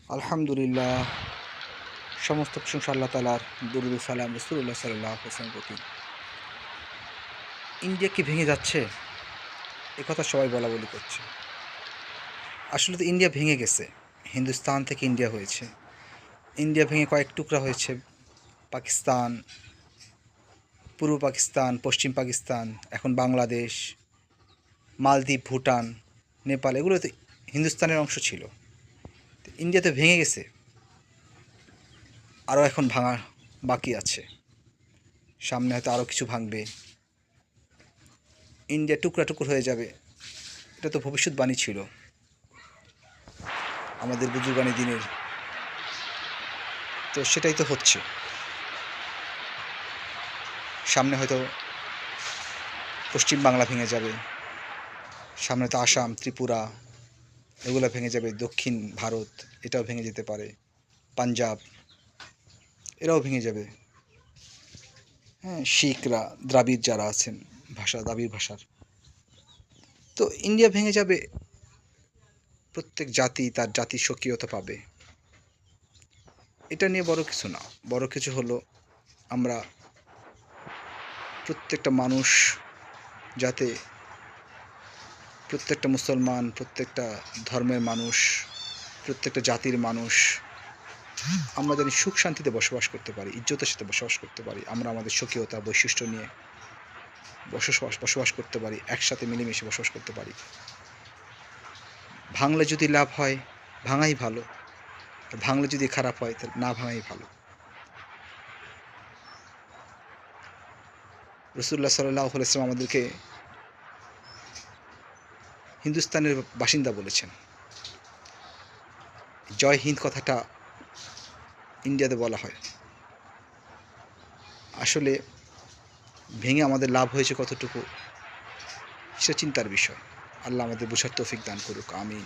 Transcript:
আলহামদুলিল্লাহ, সমস্ত প্রশংসা আল্লাহ তাআলার। দুরূদ ও সালাম রাসূলুল্লাহ সাল্লাল্লাহু আলাইহি ওয়াসাল্লামের প্রতি। ইন্ডিয়া কি ভেঙে যাচ্ছে? একথা সবাই বলাবলি করছে। আসলে তো ইন্ডিয়া ভেঙে গেছে। হিন্দুস্তান থেকে ইন্ডিয়া হয়েছে। ইন্ডিয়া ভেঙে কয়েক টুকরা হয়েছে। পাকিস্তান, পূর্ব পাকিস্তান, পশ্চিম পাকিস্তান, এখন বাংলাদেশ, মালদ্বীপ, ভুটান, নেপাল, এগুলো তো হিন্দুস্তানের অংশ ছিল। ইন্ডিয়া তো ভেঙে গেছে, আরও এখন ভাঙা বাকি আছে। সামনে হয়তো আরও কিছু ভাঙবে। ইন্ডিয়া টুকরা টুকর হয়ে যাবে, এটা তো ভবিষ্যৎবাণী ছিল আমাদের বুজুর্গানি দিনের। তো সেটাই তো হচ্ছে। সামনে হয়তো পশ্চিম বাংলা ভেঙে যাবে, সামনে তো আসাম, ত্রিপুরা, এগুলো ভেঙে যাবে। দক্ষিণ ভারত এটাও ভেঙে যেতে পারে, পাঞ্জাব এরাও ভেঙে যাবে। হ্যাঁ, শিখরা, দ্রাবিড় যারা আছেন, দ্রাবিড় ভাষার, তো ইন্ডিয়া ভেঙে যাবে। প্রত্যেক জাতি তার জাতির স্বকীয়তা পাবে। এটা নিয়ে বড় কিছু না। বড় কিছু হলো আমরা প্রত্যেকটা মানুষ, যাতে প্রত্যেকটা মুসলমান, প্রত্যেকটা ধর্মের মানুষ, প্রত্যেকটা জাতির মানুষ আমরা যেন সুখ শান্তিতে বসবাস করতে পারি, ইজ্জতের সাথে বসবাস করতে পারি। আমরা আমাদের স্বকীয়তা বৈশিষ্ট্য নিয়ে বসবাস করতে পারি, একসাথে মিলেমিশে বসবাস করতে পারি। ভাঙলে যদি লাভ হয়, ভাঙাই ভালো। ভাঙলে যদি খারাপ হয়, তাহলে না ভাঙাই ভালো। রাসূলুল্লাহ সাল্লাল্লাহু আলাইহি ওয়াসাল্লাম আমাদেরকে হিন্দুস্তানের বাসিন্দা বলেছেন। জয় হিন্দ কথাটা ইন্ডিয়াতে বলা হয়। আসলে ভেঙে আমাদের লাভ হয়েছে কতটুকু, সেটা চিন্তার বিষয়। আল্লাহ আমাদের বোঝার তৌফিক দান করুক, আমিন।